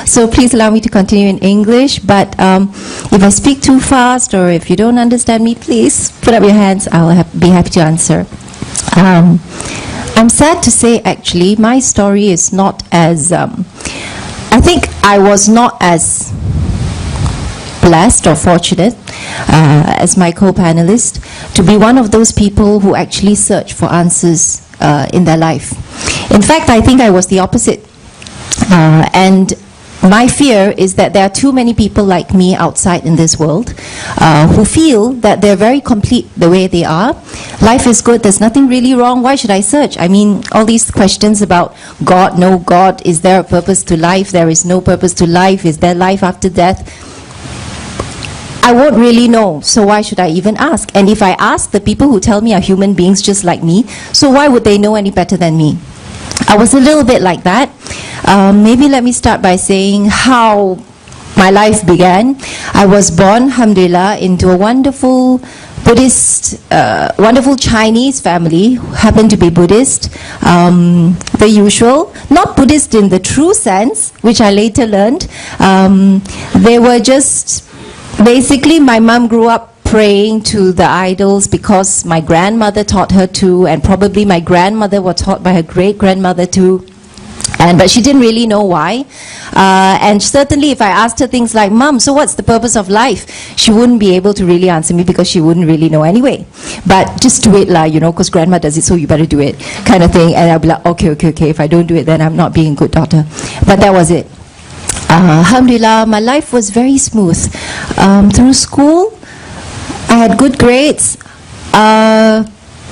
So please allow me to continue in English, but if I speak too fast or if you don't understand me, please put up your hands. I'll be happy to answer. I'm sad to say, actually, my story is not as... I think I was not as blessed or fortunate as my co-panelist to be one of those people who actually search for answers in their life. In fact, I think I was the opposite. And my fear is that there are too many people like me outside in this world who feel that they're very complete the way they are. Life is good, there's nothing really wrong, why should I search? I mean, all these questions about God, no God, is there a purpose to life, there is no purpose to life, is there life after death? I won't really know, so why should I even ask? And if I ask, the people who tell me are human beings just like me, so why would they know any better than me? I was a little bit like that. Maybe let me start by saying how my life began. I was born, alhamdulillah, into a wonderful Buddhist, wonderful Chinese family who happened to be Buddhist. The usual, not Buddhist in the true sense, which I later learned. They were just, basically my mom grew up praying to the idols because my grandmother taught her to, and probably my grandmother was taught by her great-grandmother too. But she didn't really know why. And certainly if I asked her things like, Mom, so what's the purpose of life? She wouldn't be able to really answer me because she wouldn't really know anyway. But just do it lah, you know, because grandma does it, so you better do it, kind of thing. And I'll be like, okay, if I don't do it, then I'm not being a good daughter. But that was it. Alhamdulillah, my life was very smooth. Through school, I had good grades.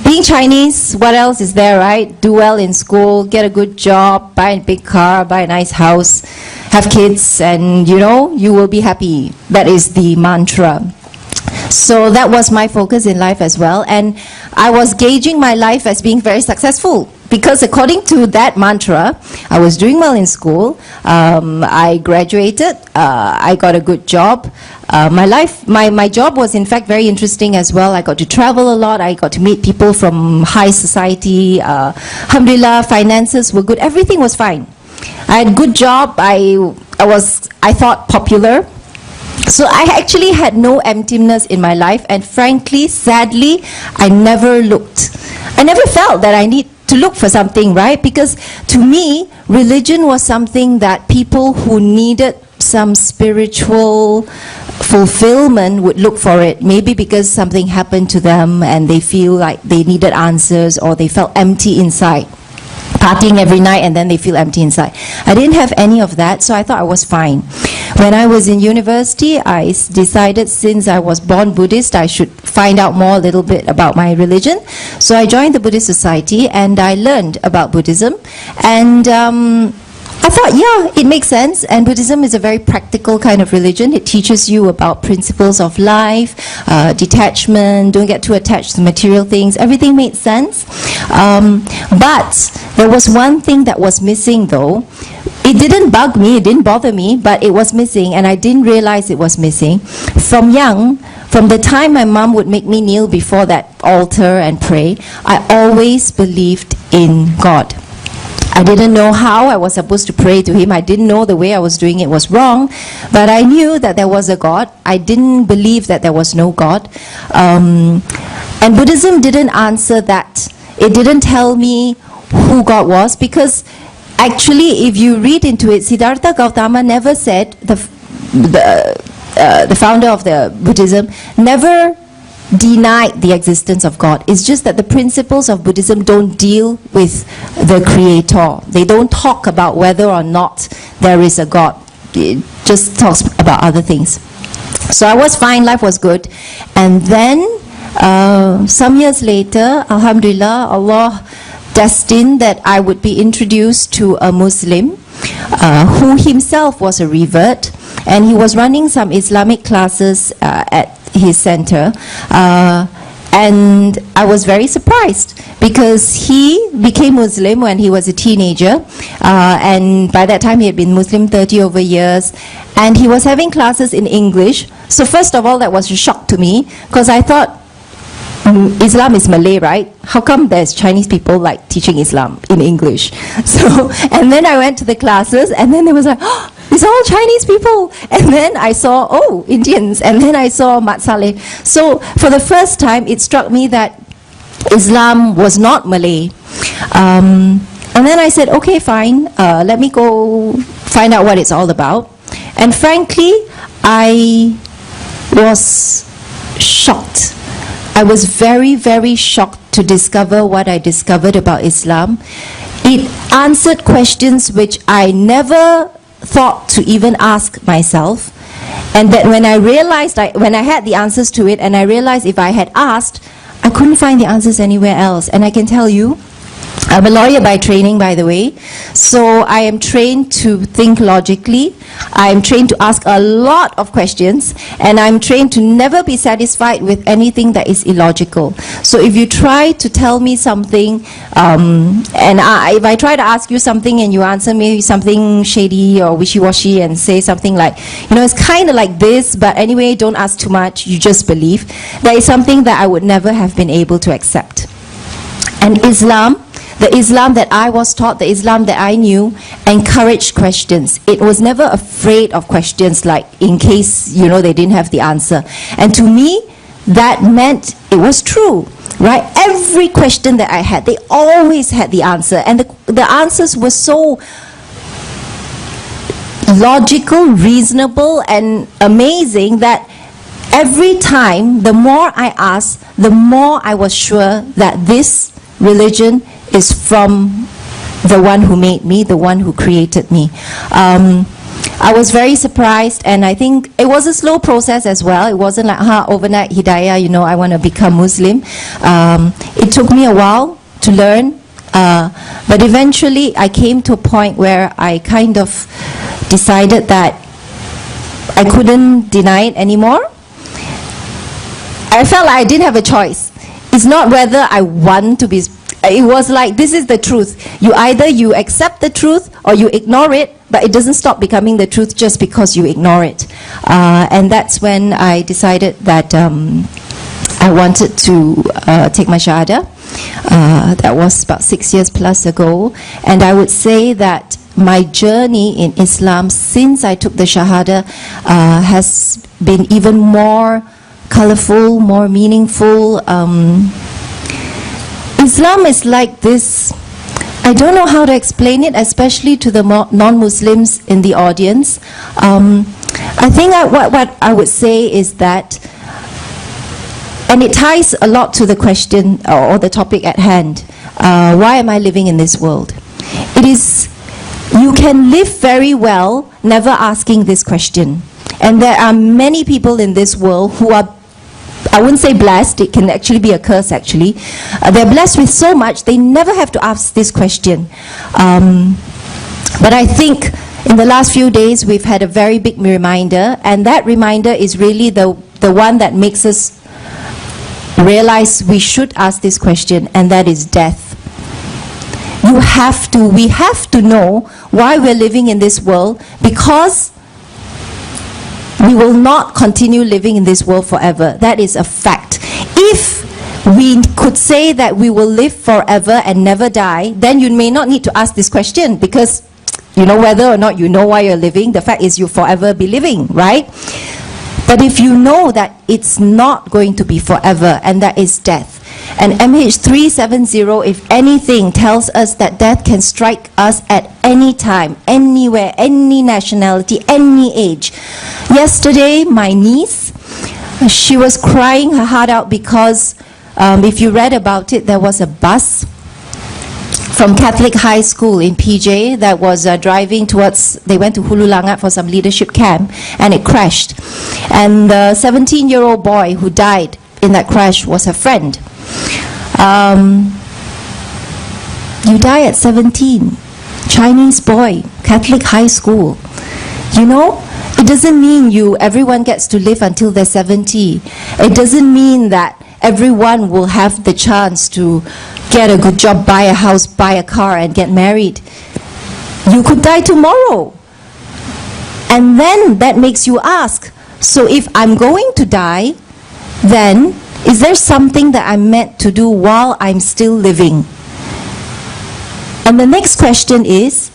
Being Chinese, what else is there, right? Do well in school, get a good job, buy a big car, buy a nice house, have kids, and you know, you will be happy. That is the mantra. So that was my focus in life as well. And I was gauging my life as being very successful. Because according to that mantra, I was doing well in school, I graduated, I got a good job. My job was in fact very interesting as well. I got to travel a lot, I got to meet people from high society. Alhamdulillah, finances were good, everything was fine. I had a good job, I thought popular. So I actually had no emptiness in my life, and frankly, sadly, I never felt that I need to look for something, right? Because to me, religion was something that people who needed some spiritual fulfillment would look for it. Maybe because something happened to them and they feel like they needed answers, or they felt empty inside. Partying every night and then they feel empty inside. I didn't have any of that, so I thought I was fine. When I was in university, I decided since I was born Buddhist, I should find out more a little bit about my religion. So I joined the Buddhist Society and I learned about Buddhism. And I thought, yeah, it makes sense. And Buddhism is a very practical kind of religion. It teaches you about principles of life, detachment, don't get too attached to material things. Everything made sense. But there was one thing that was missing though. It didn't bug me, it didn't bother me, but it was missing, and I didn't realize it was missing. From the time my mom would make me kneel before that altar and pray, I always believed in God. I didn't know how I was supposed to pray to Him. I didn't know the way I was doing it was wrong, but I knew that there was a God. I didn't believe that there was no God. And Buddhism didn't answer that. It didn't tell me who God was, because actually, if you read into it, Siddhartha Gautama never said, the founder of the Buddhism, never denied the existence of God. It's just that the principles of Buddhism don't deal with the Creator. They don't talk about whether or not there is a God. It just talks about other things. So I was fine, life was good. And then, some years later, alhamdulillah, Allah destined that I would be introduced to a Muslim who himself was a revert, and he was running some Islamic classes at his center, and I was very surprised because he became Muslim when he was a teenager, and by that time he had been Muslim 30 over years, and he was having classes in English. So first of all, that was a shock to me, because I thought Islam is Malay, right? How come there's Chinese people like teaching Islam in English? So, and then I went to the classes, and then there was like, oh, it's all Chinese people. And then I saw, oh, Indians. And then I saw Mat Saleh. So for the first time, it struck me that Islam was not Malay. And then I said, okay, fine, let me go find out what it's all about. And frankly, I was shocked. I was very, very shocked to discover what I discovered about Islam. It answered questions which I never thought to even ask myself. And that when I realized, when I had the answers to it, and I realized if I had asked, I couldn't find the answers anywhere else. And I can tell you, I'm a lawyer by training, by the way, so I am trained to think logically. I am trained to ask a lot of questions, and I'm trained to never be satisfied with anything that is illogical. So if you try to tell me something, if I try to ask you something and you answer me something shady or wishy-washy and say something like, you know, it's kind of like this, but anyway, don't ask too much, you just believe, that is something that I would never have been able to accept. And Islam, the Islam that I was taught, the Islam that I knew, encouraged questions. It was never afraid of questions, like in case, you know, they didn't have the answer. And to me, that meant it was true, right? Every question that I had, they always had the answer. And the answers were so logical, reasonable, and amazing that every time, the more I asked, the more I was sure that this religion is from the one who made me, the one who created me. I was very surprised, and I think it was a slow process as well. It wasn't like, overnight hidayah, you know, I want to become Muslim. It took me a while to learn, but eventually I came to a point where I kind of decided that I couldn't deny it anymore. I felt like I didn't have a choice. It's not whether I want to be, it was like, this is the truth. Either you accept the truth or you ignore it, but it doesn't stop becoming the truth just because you ignore it. And that's when I decided that I wanted to take my Shahada. That was about 6 years plus ago. And I would say that my journey in Islam since I took the Shahada has been even more colorful, more meaningful. Islam is like this. I don't know how to explain it, especially to the non-Muslims in the audience. I think what I would say is that, and it ties a lot to the question or the topic at hand, why am I living in this world? It is, you can live very well never asking this question. And there are many people in this world who are, I wouldn't say blessed, it can actually be a curse actually. They're blessed with so much, they never have to ask this question. But I think in the last few days we've had a very big reminder, and that reminder is really the one that makes us realize we should ask this question, and that is death. We have to know why we're living in this world, because we will not continue living in this world forever. That is a fact. If we could say that we will live forever and never die, then you may not need to ask this question, because you know whether or not you know why you're living. The fact is you'll forever be living, right? But if you know that it's not going to be forever, and that is death. And MH370, if anything, tells us that death can strike us at any time, anywhere, any nationality, any age. Yesterday, my niece, she was crying her heart out because if you read about it, there was a bus from Catholic High School in PJ that was driving towards, they went to Hulu Langat for some leadership camp, and it crashed. And the 17-year-old boy who died in that crash was her friend. You die at 17, Chinese boy, Catholic high school. You know, it doesn't mean everyone gets to live until they're 70. It doesn't mean that everyone will have the chance to get a good job, buy a house, buy a car, and get married. You could die tomorrow. And then that makes you ask, so if I'm going to die, then is there something that I'm meant to do while I'm still living? And the next question is,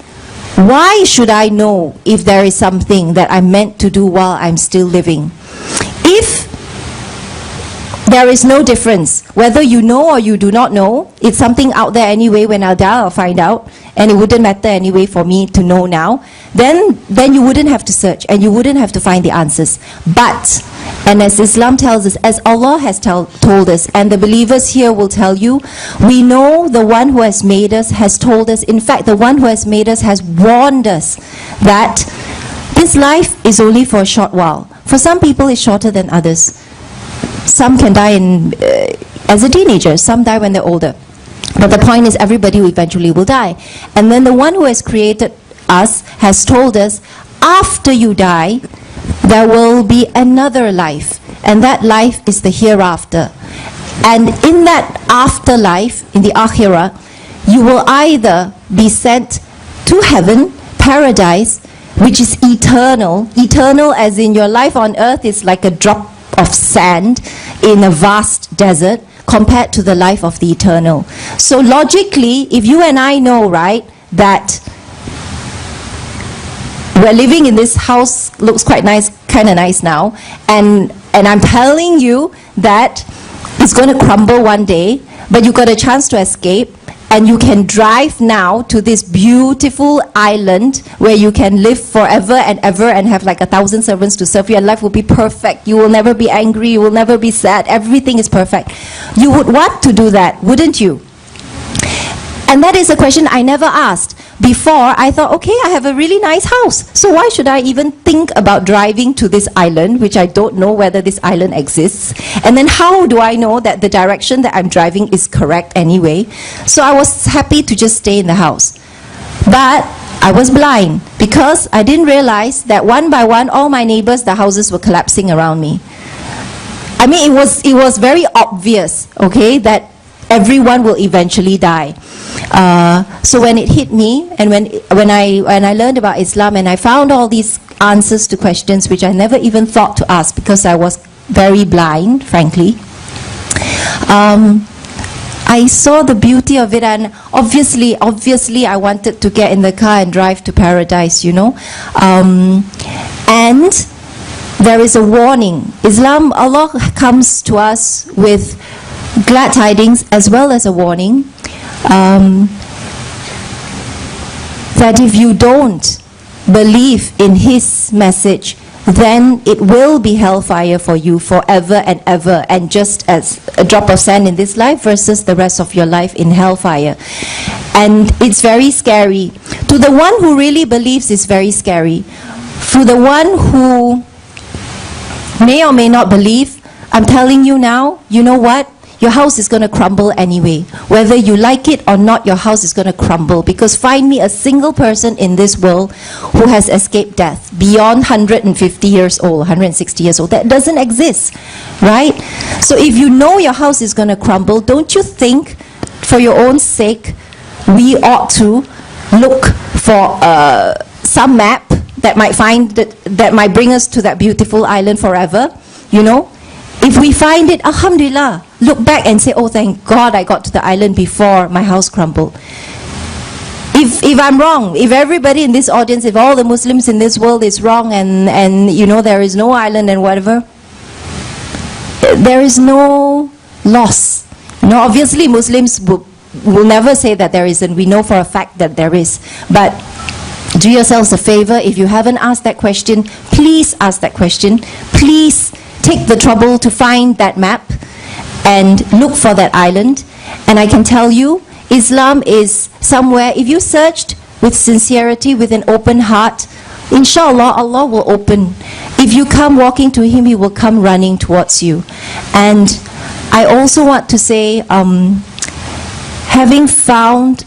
Why should I know if there is something that I'm meant to do while I'm still living? If there is no difference, whether you know or you do not know, it's something out there anyway. When I'll die, I'll find out, and it wouldn't matter anyway for me to know now. Then you wouldn't have to search, and you wouldn't have to find the answers. But, and as Islam tells us, as Allah has told us, and the believers here will tell you, we know the one who has made us has told us, in fact, the one who has made us has warned us that this life is only for a short while. For some people, it's shorter than others. Some can die as a teenager, some die when they're older. But the point is, everybody eventually will die. And then the one who has created us has told us, after you die, there will be another life. And that life is the hereafter. And in that afterlife, in the akhirah, you will either be sent to heaven, paradise, which is eternal. Eternal as in your life on earth is like a drop of sand in a vast desert compared to the life of the eternal. So logically, if you and I know, right, that we're living in this house, looks quite nice, kind of nice now, and I'm telling you that it's going to crumble one day, but you got a chance to escape, and you can drive now to this beautiful island where you can live forever and ever and have like 1,000 servants to serve you, and life will be perfect. You will never be angry, you will never be sad, everything is perfect. You would want to do that, wouldn't you? And that is a question I never asked. Before, I thought, okay, I have a really nice house, so why should I even think about driving to this island, which I don't know whether this island exists? And then how do I know that the direction that I'm driving is correct anyway? So I was happy to just stay in the house. But I was blind, because I didn't realize that one by one, all my neighbors, the houses were collapsing around me. I mean, it was very obvious, okay, that everyone will eventually die. So when it hit me, and when I learned about Islam, and I found all these answers to questions which I never even thought to ask because I was very blind, frankly, I saw the beauty of it, and obviously I wanted to get in the car and drive to paradise, you know. And there is a warning. Islam, Allah comes to us with glad tidings as well as a warning, that if you don't believe in His message, then it will be hellfire for you forever and ever, and just as a drop of sand in this life versus the rest of your life in hellfire. And it's very scary. To the one who really believes, it's very scary. For the one who may or may not believe, I'm telling you now, you know what? Your house is going to crumble anyway. Whether you like it or not, your house is going to crumble. Because find me a single person in this world who has escaped death beyond 150 years old, 160 years old. That doesn't exist, right? So if you know your house is going to crumble, don't you think, for your own sake, we ought to look for some map that might bring us to that beautiful island forever, you know? If we find it, alhamdulillah, look back and say, oh, thank God I got to the island before my house crumbled. If I'm wrong, if everybody in this audience, if all the Muslims in this world is wrong, and you know, there is no island and whatever, there is no loss. You know, obviously Muslims will never say that there isn't. We know for a fact that there is. But do yourselves a favor, if you haven't asked that question, please ask that question. Please take the trouble to find that map and look for that island. And I can tell you, Islam is somewhere, if you searched with sincerity, with an open heart, inshallah, Allah will open. If you come walking to Him, He will come running towards you. And I also want to say, having found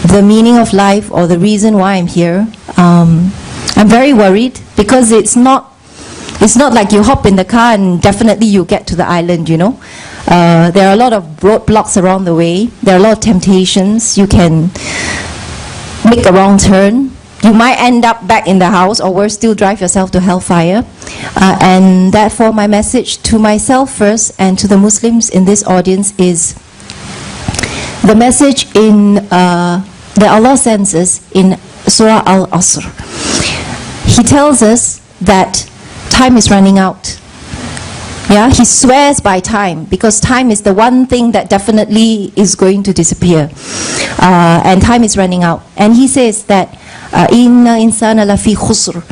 the meaning of life, or the reason why I'm here, I'm very worried, because it's not like you hop in the car and definitely you get to the island, you know. There are a lot of roadblocks around the way. There are a lot of temptations. You can make a wrong turn. You might end up back in the house, or worse still, drive yourself to hellfire. And therefore my message to myself first and to the Muslims in this audience is the message that Allah sends us in Surah Al-Asr. He tells us that time is running out. Yeah, he swears by time, because time is the one thing that definitely is going to disappear. And time is running out. And he says that, Inna insana lafi khusr.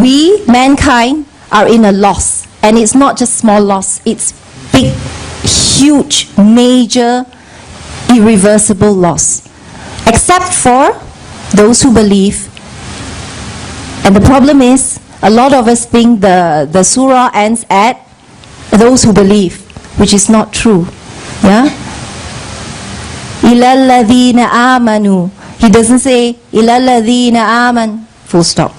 We, mankind, are in a loss. And it's not just small loss, it's big, huge, major, irreversible loss. Except for those who believe. And the problem is, a lot of us think the surah ends at those who believe, which is not true. Yeah? إِلَى الَّذِينَ آمَنُوا. He doesn't say إِلَى الَّذِينَ آمَنُوا. Full stop.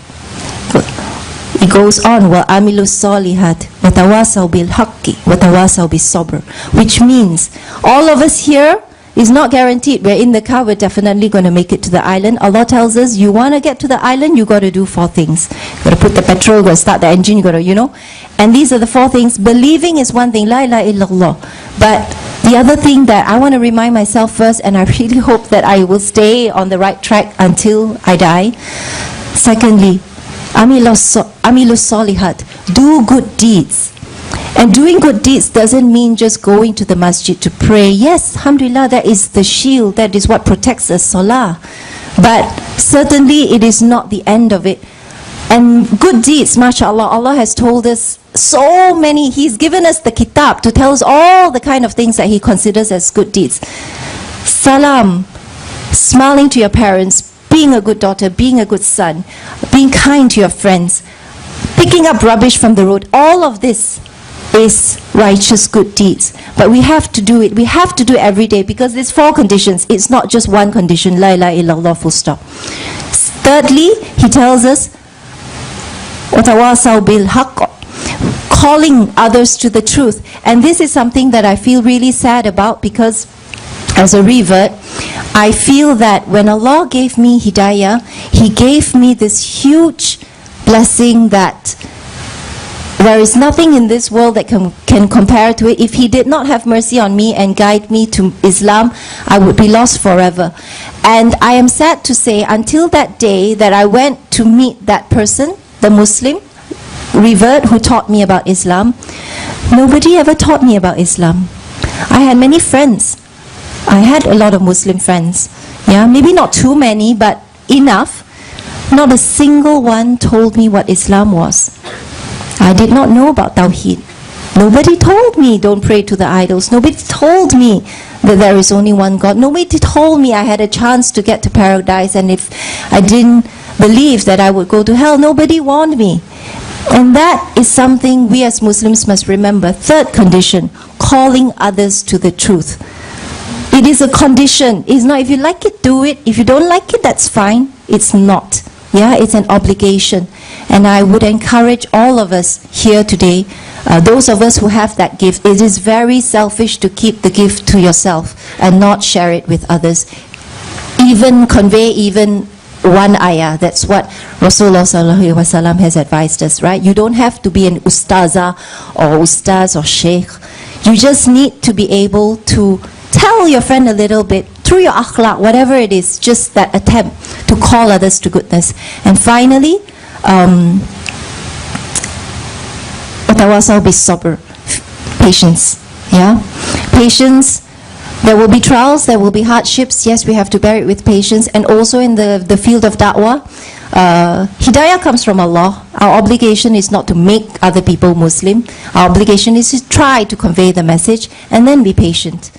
It goes on, وَعَمِلُوا الصَّالِحَاتِ وَتَوَاصَوْا بِالْحَقِّ وَتَوَاصَوْا بِالصَّبْرِ. Which means, all of us here is not guaranteed. We're in the car, we're definitely going to make it to the island. Allah tells us, you want to get to the island, you got to do 4 things. You got to put the petrol, you got to start the engine, you got to, And these are the 4 things. Believing is one thing, la ilaha illallah. But the other thing that I want to remind myself first, and I really hope that I will stay on the right track until I die. Secondly, amilu solihat, do good deeds. And doing good deeds doesn't mean just going to the masjid to pray. Yes, alhamdulillah, that is the shield, that is what protects us, salah. But certainly it is not the end of it. And good deeds, mashallah, Allah has told us so many. He's given us the kitab to tell us all the kind of things that He considers as good deeds. Salam, smiling to your parents, being a good daughter, being a good son, being kind to your friends, picking up rubbish from the road, all of this is righteous good deeds. But we have to do it. We have to do it every day, because there's 4 conditions. It's not just one condition. La ilaha illallah, full stop. Thirdly, he tells us, وَتَوَاصَوْا بِالْحَقِّ, calling others to the truth. And this is something that I feel really sad about, because as a revert, I feel that when Allah gave me hidayah, He gave me this huge blessing that there is nothing in this world that can compare to it. If He did not have mercy on me and guide me to Islam, I would be lost forever. And I am sad to say, until that day that I went to meet that person, the Muslim revert who taught me about Islam, nobody ever taught me about Islam. I had many friends. I had a lot of Muslim friends. Yeah, maybe not too many, but enough. Not a single one told me what Islam was. I did not know about Tawheed. Nobody told me don't pray to the idols. Nobody told me that there is only one God. Nobody told me I had a chance to get to paradise, and if I didn't believe that I would go to hell. Nobody warned me. And that is something we as Muslims must remember. Third condition, calling others to the truth. It is a condition. It's not, if you like it, do it. If you don't like it, that's fine. It's not. Yeah, it's an obligation. And I would encourage all of us here today, those of us who have that gift, it is very selfish to keep the gift to yourself and not share it with others. Even convey one ayah. That's what Rasulullah sallallahu alaihi wasallam has advised us, right? You don't have to be an ustazah or ustaz or sheikh. You just need to be able to tell your friend a little bit through your akhlaq, whatever it is, just that attempt to call others to goodness. And finally, وَتَوَاصَوْا بِالصَّبْرِ, patience. Yeah, patience. There will be trials, there will be hardships. Yes, we have to bear it with patience. And also in the field of da'wah, hidayah comes from Allah. Our obligation is not to make other people Muslim. Our obligation is to try to convey the message and then be patient.